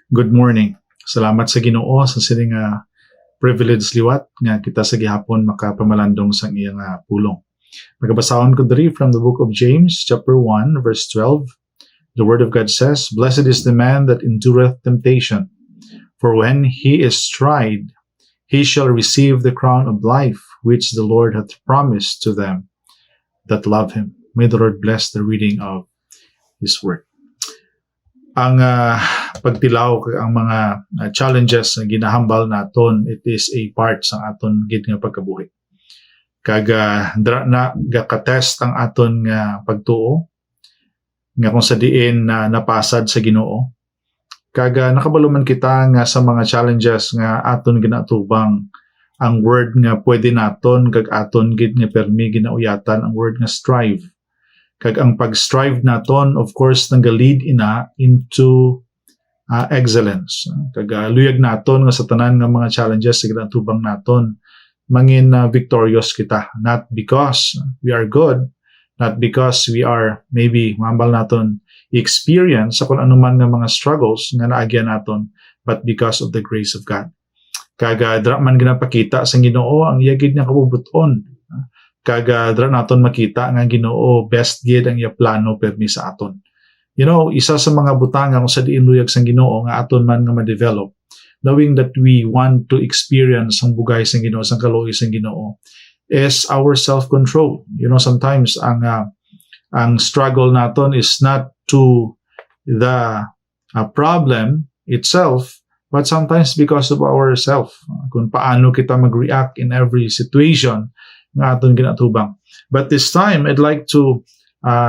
Good morning. Salamat sa Ginoo sa sining privilege liwat nga kita sa gihapon makapamalandong sa iyang pulong. Magabasahon ko diri from the book of James chapter 1 verse 12. The word of God says, "Blessed is the man that endureth temptation, for when he is tried, he shall receive the crown of life which the Lord hath promised to them that love him." May the Lord bless the reading of his word. Ang pagtilaw ang mga challenges na ginahambal naton, it is a part sa aton gid nga pagkabuhi. Kaga dra na gakatest ang aton nga pagtuo nga kung sa diin na napasad sa Ginoo. Kaga nakabalo man kita nga sa mga challenges nga aton ginatubang, ang word nga pwede naton kag aton gid nga permi ginauyatan ang word nga strive. Kag ang pag-strive naton, of course, nang-lead ina into excellence. Kag luyag naton nga sa tanan nga mga challenges sa ginatubang naton, mangin victorious kita. Not because we are good, not because we are maybe mambal naton experience sa kung anuman nga mga struggles nga naagyan naton, but because of the grace of God. Kag dra man ginapakita sa Ginoo ang iyagid nga kabubuton. Kaga dra naton makita nga Ginoo best gid ang iya plano permi sa aton. You know, isa sa mga butang kung sa diin luyag sang Ginoo nga aton man nga ma-develop, knowing that we want to experience ang bugay sang Ginoo, sang kaluoy sang Ginoo, is our self-control. You know, sometimes ang struggle naton is not to the problem itself, but sometimes because of ourself. Kung paano kita mag-react in every situation nga aton ginatubang. But this time, I'd like to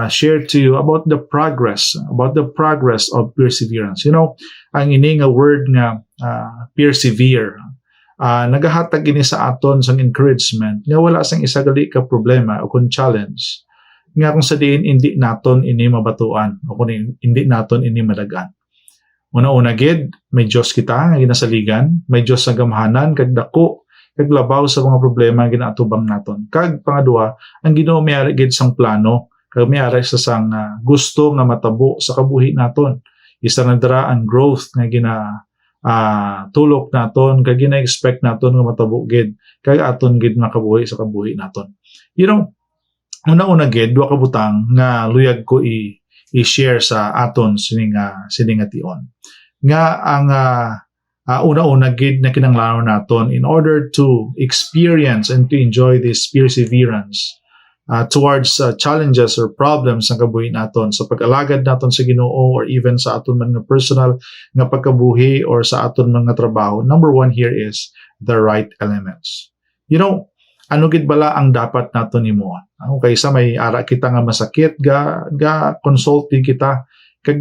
share to you about the progress of perseverance. You know, ang ini nga word nga persevere, nagahatag ini sa aton sang encouragement nga wala sang isagali ka problema o kung challenge nga kung sa diin hindi naton ini mabatuan o kung hindi naton ini madagan. Una-una gid, may Dios kita nga ginasaligan, may Dios sa gamhanan kag dako kag labaw sa mga problema nga ginatubang naton. Kag pangadua, ang Ginoo may-ari gid sang plano, kag may-ari sa sang gusto nga matabo sa kabuhi naton. Isa na dira ang growth nga tulok naton, kag gina-expect naton nga matabo gid kag aton gid makabuhi sa kabuhi naton. You know, una-una gid duha ka butang nga luyag ko i-share sa aton sining ation. Nga ang una-una gid na kinahanglan naton in order to experience and to enjoy this perseverance towards challenges or problems sa kabuhi naton sa pag-alagad naton sa Ginoo or even sa aton man nga personal nga pagkabuhi or sa aton mga trabaho. Number one here is the right elements. You know, ano gid bala ang dapat naton himuon? Kaysa may ara kita nga masakit ga consult kita kag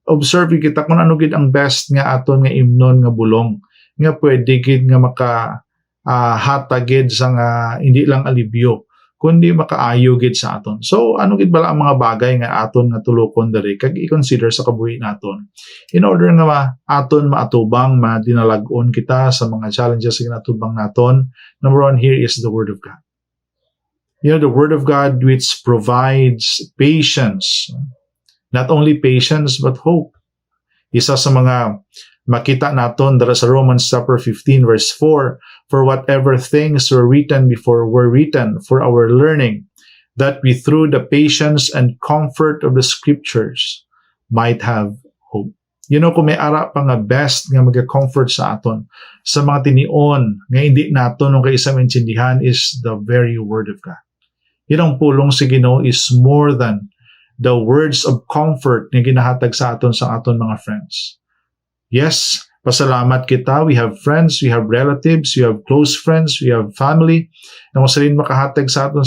observe kita kung ano gid ang best nga aton nga imnon nga bulong nga pwede gid nga hatag gid sa nga hindi lang alibyo kundi makaayo gid sa aton. So ano gid bala ang mga bagay nga aton nga tulokon diri kag i-consider sa kabuhi naton in order nga aton maatubang madinalag-on kita sa mga challenges nga ginatubang naton. Number one here is the Word of God. You know, the Word of God which provides patience. Not only patience, but hope. Isa sa mga makita naton dara sa Romans chapter 15 verse 4, "For whatever things were written before were written for our learning, that we through the patience and comfort of the scriptures might have hope." You know, kung may ara pa nga best nga mag-comfort sa aton sa mga tinion nga hindi naton nung kaisa maintindihan is the very Word of God. Yun ang pulong sa Ginoo is more than the words of comfort nga ginahatag sa aton mga friends. Yes, pasalamat kita. We have friends, we have relatives, we have close friends, we have family na masalin makahatag sa aton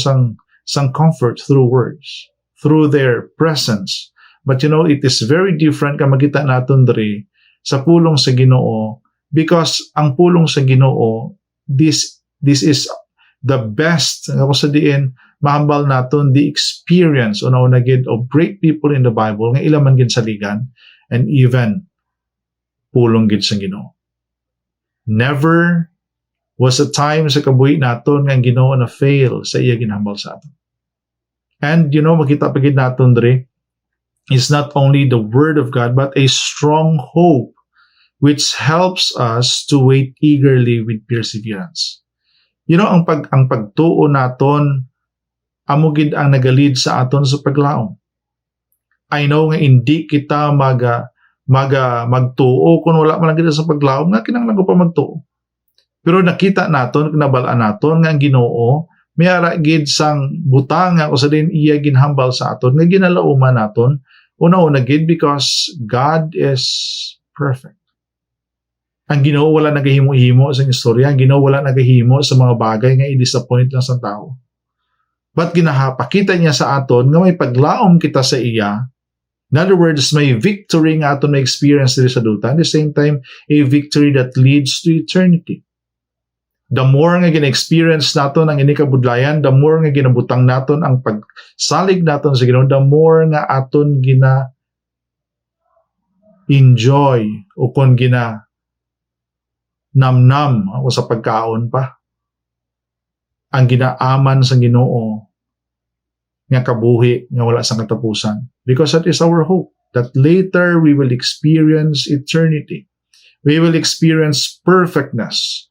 sang comfort through words, through their presence. But you know, it is very different ka makita naton diri sa pulong sa Ginoo because ang pulong sa Ginoo, this is the best nga sa diin mahambal naton the experience una gid of great people in the Bible nga ila man gid saligan and even pulong gid sa Ginoo. Never was a time sa kabuhi naton nga ang Ginoo na fail sa iya ginahambal sa aton. And you know, makita pa gid naton diri is not only the Word of God, but a strong hope which helps us to wait eagerly with perseverance. Ang pagtuo naton, amugid ang nagalid sa aton sa paglaom. I know nga hindi kita magtuo kung wala man lang kita sa paglaom, nga kinahanglan ko pa magtuo. Pero nakita naton, nabalaan naton nga ang Ginoo may ara gid sang butang nga usa din iya ginhambal sa aton nga ginalauman naton una-una gid because God is perfect. Ang Ginoo wala nagahimo-himo sa istorya, ang Ginoo wala nagahimo sa mga bagay nga i-disappoint lang sa tao. But ginahapakita niya sa aton nga may paglaom kita sa iya. In other words, may victory nga aton may experience diri sa duta. At the same time, a victory that leads to eternity. The more nga gina-experience naton ang ini kabudlayan, the more nga ginabutang naton ang pagsalig naton sa Ginoo, the more nga aton gina-enjoy o kung gina-namnam o sa pagkaon pa ang ginaaman sa Ginoo nga kabuhi nga wala sa katapusan. Because that is our hope, that later we will experience eternity. We will experience perfectness.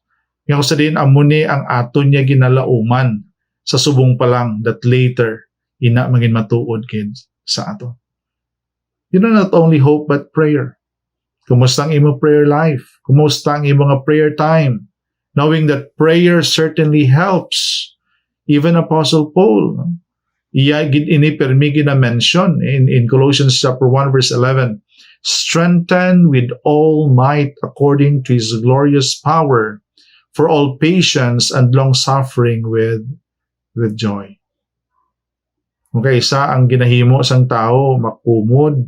Nga sa din amuni ang aton niya ginalauman sa subong pa lang that later ina magin matuod kid sa ato. Not only hope but prayer. Kumusta ang imo prayer life? Kumusta ang imo nga prayer time? Knowing that prayer certainly helps. Even Apostle Paul, iya gid ini permi gina mention in Colossians chapter 1 verse 11, strengthened with all might according to his glorious power for all patience and long suffering with joy. Okay, isa ang ginahimo sang tao makumod,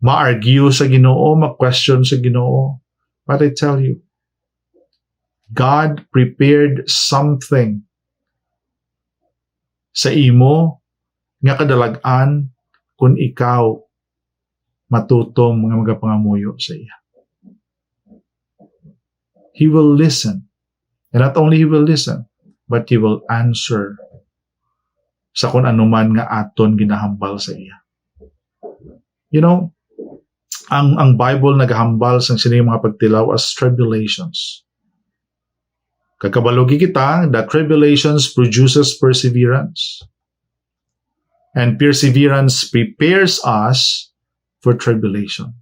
ma-argue sa Ginoo, ma-question sa Ginoo. But I tell you, God prepared something sa imo nga kadalag-an kung ikaw matutom nga magapangamuyo sa iya. He will listen. And not only he will listen, but he will answer sa kung anuman nga aton ginahambal sa iya. Ang Bible naghambal sa sining mga pagtilaw as tribulations. Kakabalugi kita, that tribulations produces perseverance. And perseverance prepares us for tribulation.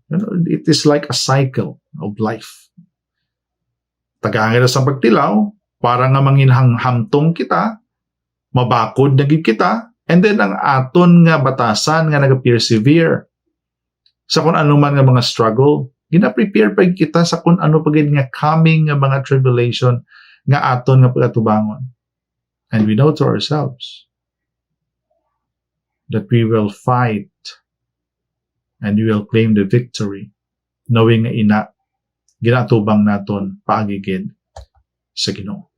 It is like a cycle of life. Tagangin sa pagtilaw, para nga manginhamtong kita, mabakod na gid kita, and then ang aton nga batasan nga nag-persevere sa kung ano man nga mga struggle, gina-prepare pa kita sa kung ano pa gid nga coming nga mga tribulation nga aton nga pagatubangon. And we know to ourselves that we will fight and we will claim the victory, knowing nga ginatubang naton paagigid sa Ginoo.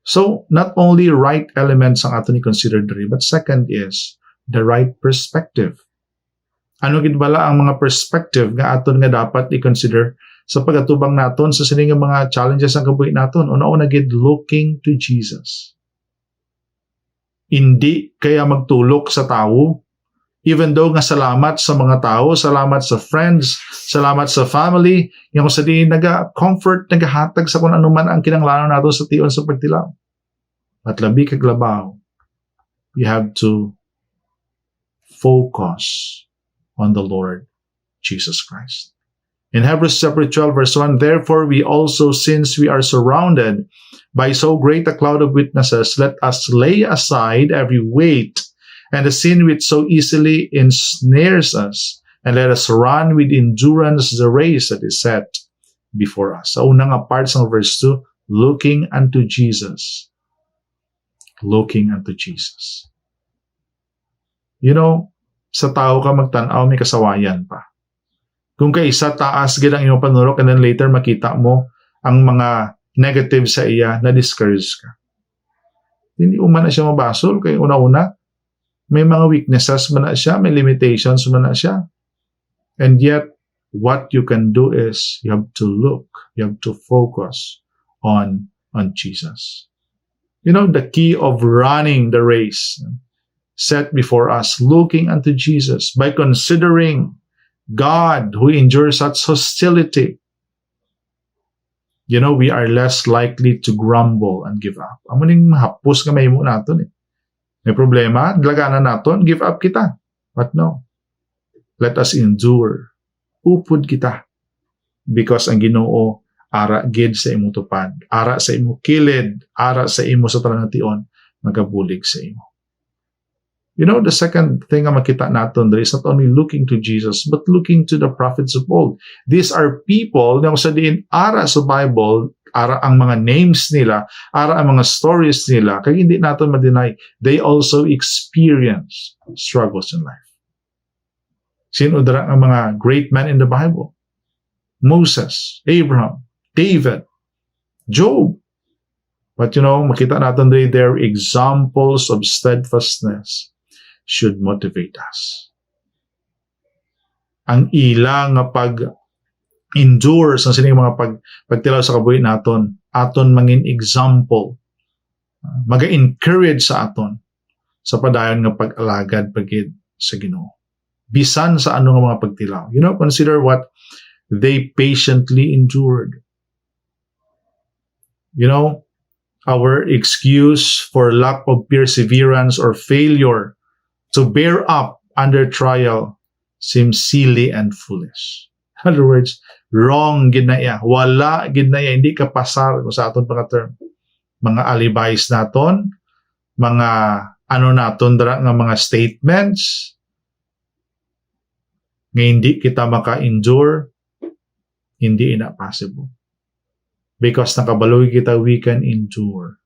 So, not only right elements ang aton i-consider diri, but second is the right perspective. Ano gid bala ang mga perspective nga aton nga dapat i-consider sa pagatubang naton sa sining mga challenges ang kabuhi naton? Una-una gid looking to Jesus. Hindi kaya magtulok sa tao, even though nga salamat sa mga tao, salamat sa friends, salamat sa family, yung kung sa di naga-comfort, nagahatag sa kung ano man ang kinanglanon nato sa tion sa pagtilaw. At labi kaglabaw, we have to focus on the Lord Jesus Christ. In Hebrews chapter 12 verse 1, therefore we also, since we are surrounded by so great a cloud of witnesses, let us lay aside every weight and the sin which so easily ensnares us, and let us run with endurance the race that is set before us. Sa unang part ng verse 2, looking unto Jesus. Looking unto Jesus. Sa tao ka magtanaw, may kasawayan pa. Kung kaisa taas gid ang iyong panurok and then later makita mo ang mga negative sa iya, na-discourage ka. Hindi man na siya mabasol, kaya una-una, may mga weaknesses man na siya, may limitations man na siya. And yet, what you can do is, you have to look, you have to focus on Jesus. The key of running the race, set before us, looking unto Jesus, by considering God who endures such hostility, we are less likely to grumble and give up. Amo ning hapos nga mahimo naton eh. May problema, laganan naton, give up kita. But no. Let us endure. Upod kita. Because ang Ginoo ara gid sa imo tupad, ara sa imo kilid, ara sa imo sa talanation, magabulig sa imo. The second thing nga makita naton there is not only looking to Jesus, but looking to the prophets of old. These are people na sa diin ara sa Bible, ara ang mga names nila, ara ang mga stories nila, kaya hindi natin ma-deny, they also experience struggles in life. Sino dara ang mga great men in the Bible? Moses, Abraham, David, Job. But makita natin their examples of steadfastness should motivate us. Ang ilang nga pag-endure sa sining mga pagtilaw sa kabuhi naton, aton mangin example, maga-encourage sa aton sa padayon nga pag-alagad pagid sa Ginoo. Bisan sa ano nga mga pagtilaw. Consider what they patiently endured. Our excuse for lack of perseverance or failure to bear up under trial seems silly and foolish. In other words, wrong gid na iya. Wala gid na iya. Hindi ka pasar sa aton pagka-term. Mga alibis naton, mga naton dara nga mga statements nga hindi kita maka-endure, hindi ina possible. Because nakabaloy kita, we can endure.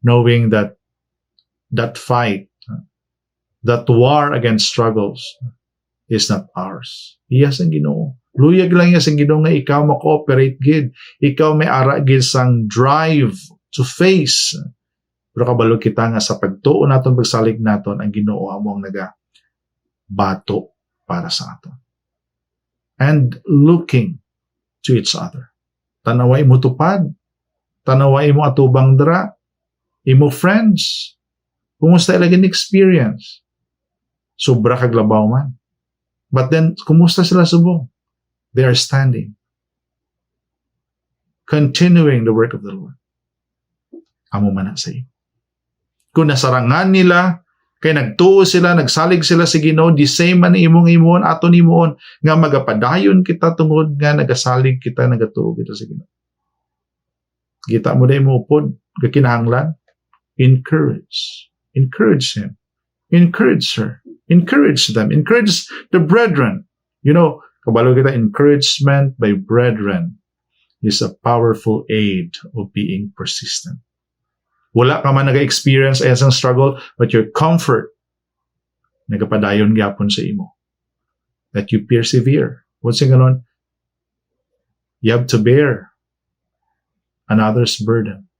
Knowing that fight, that war against struggles is not ours. Iya sang Ginoo. Luyag lang iya sang Ginoo nga ikaw ma-cooperate gid. Ikaw may ara gid sang drive to face. Pero kabalo kita nga sa pagtuo naton pagsalig naton ang Ginoo amo ang bato para sa aton. And looking to each other. Tanaway mo tupad. Tanaway mo atubang dra. Imo friends. Kumusta ilagin experience? Sobra kaglabaw man. But then, kumusta sila subong? They are standing. Continuing the work of the Lord. Amo man na sa iyo. Kung nasarangan nila, kay nagtuo sila, nagsalig sila sa Ginoo, di same man imong imon, aton imon, nga magapadayon kita tungod nga nagasalig kita, nagatuo kita sa Ginoo. Kita mo na mo pod, kakinahanglan, encourage him, encourage her, encourage them, encourage the brethren. Kabalo kita, encouragement by brethren is a powerful aid of being persistent. Wala ka man naga-experience ay isang struggle, but your comfort nagapadayon gyapon sa imo. That you persevere. What's yung ganon? You have to bear another's burden.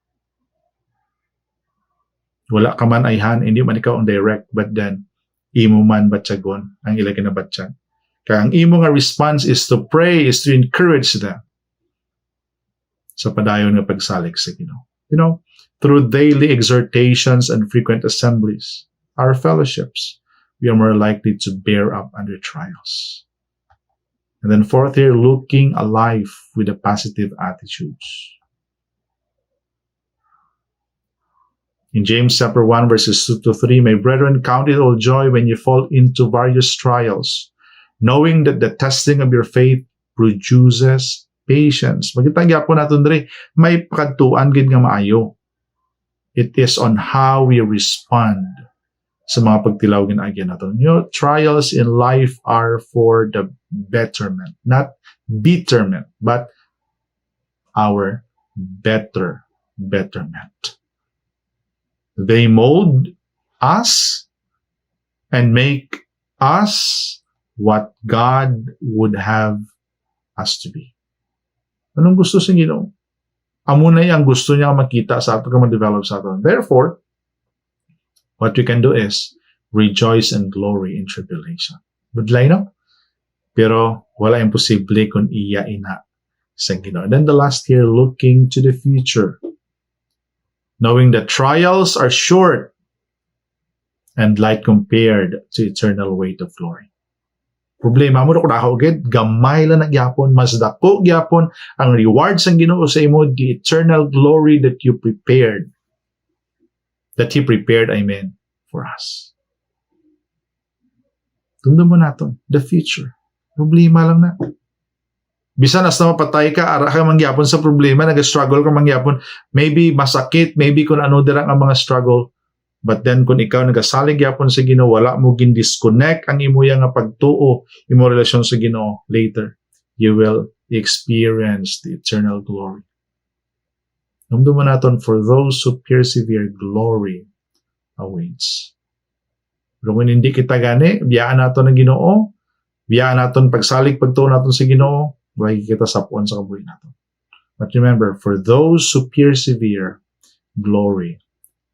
Wala ka man ayhan, hindi man ikaw ang direct, but then, imo man batyagon ang ilagay na batyag. Kaya ang imo nga response is to pray, is to encourage them sa padayon nga pagsalig sa Ginoo. Through daily exhortations and frequent assemblies, our fellowships, we are more likely to bear up under trials. And then fourth here, looking alive with a positive attitudes. In James chapter 1 verses 2 to 3, my brethren, count it all joy when you fall into various trials, knowing that the testing of your faith produces patience. Magitang gyapon naton diri, may pakadtuan gid nga maayo. It is on how we respond sa mga pagtilaw ginagyan natin. Trials in life are for the betterment, not betterment, but our betterment. They mold us and make us what God would have us to be. Anong gusto sa Ginoo? Amo na ang gusto niya makita sa ato, ma-develop sa ato. Therefore, what we can do is rejoice and glory in tribulation. Budlay, no? Pero wala imposible kung iya ina sa Ginoo. Then the last here, looking to the future. Knowing that trials are short and light compared to eternal weight of glory. Problema mo kung nakahugid, gamay lang nagyapon, mas dako gyapon ang rewards ang Ginoo sa imo, the eternal glory that He prepared, amen, for us. Tundon mo naton, the future. Problema lang na. Bisan as na mapatay ka, ara ka mangyapon sa problema, nag-struggle ka mangyapon, maybe masakit, maybe kung ano dirang ang mga struggle, but then kung ikaw nagasalig yapon sa Ginoo, wala mo gin-disconnect ang imo nga pagtuo, imo relasyon sa Ginoo, later you will experience the eternal glory. Numdo mo naton, for those who persevere, glory awaits. Pero kung hindi kita gani, biyaan naton ng Ginoo, biyaan naton pagsalig pagtuo naton sa Ginoo, why kita sapon sa kabuhi naton. But remember, for those who persevere, glory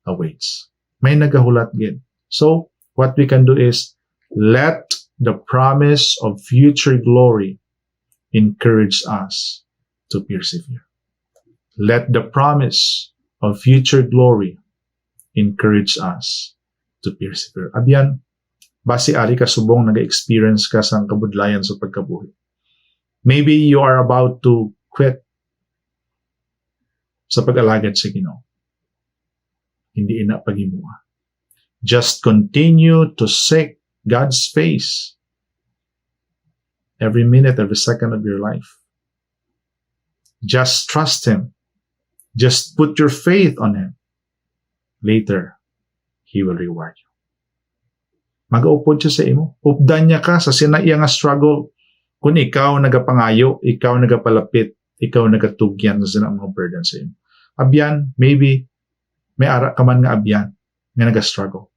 awaits. May nagahulat gid. So, what we can do is, let the promise of future glory encourage us to persevere. Let the promise of future glory encourage us to persevere. Abyan, basi ari ka subong nag-experience ka sa kabudlayan sa pagkabuhi. Maybe you are about to quit sa pag-alagad sa Ginoo. Hindi ina paghimuha. Just continue to seek God's face every minute, every second of your life. Just trust Him. Just put your faith on Him. Later, He will reward you. Mag-upod siya sa imo. Updan niya ka sa sinaiya nga struggle. Kung ikaw nagapangayo, ikaw nagapalapit, ikaw nagatugyan sa sinang mga burden sa imo. Abyan, maybe, may ara ka man nga abyan nga nag-struggle.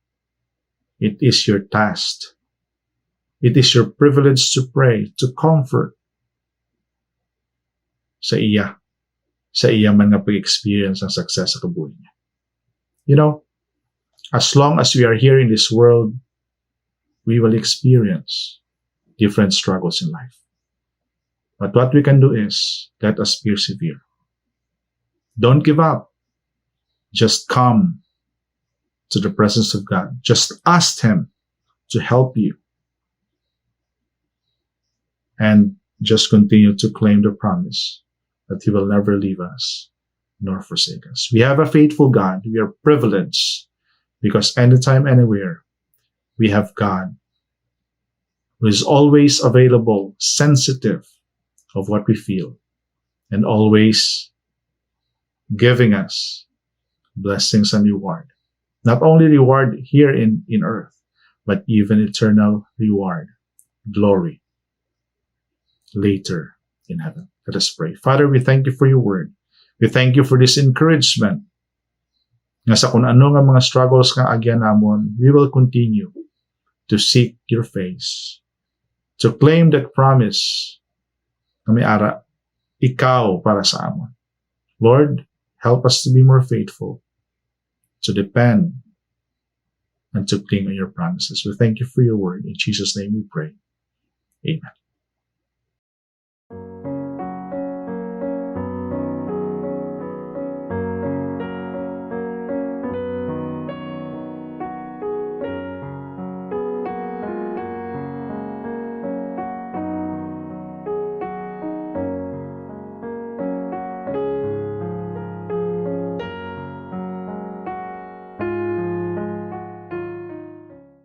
It is your task. It is your privilege to pray, to comfort sa iya man nga pag-experience ng success sa kabuhi niya. You know, as long as we are here in this world, we will experience different struggles in life. But what we can do is, let us persevere. Don't give up. Just come to the presence of God. Just ask Him to help you. And just continue to claim the promise that He will never leave us nor forsake us. We have a faithful God. We are privileged because anytime, anywhere, we have God who is always available, sensitive of what we feel, and always giving us blessings and reward. Not only reward here in earth, but even eternal reward, glory, later in heaven. Let us pray. Father, we thank You for Your word. We thank You for this encouragement. Nga sa kung ano nga mga struggles nga agyan namon, we will continue to seek Your face, to claim that promise na may ara, Ikaw para sa amon. Lord, help us to be more faithful, to depend, and to cling on Your promises. We thank You for Your word. In Jesus' name we pray. Amen.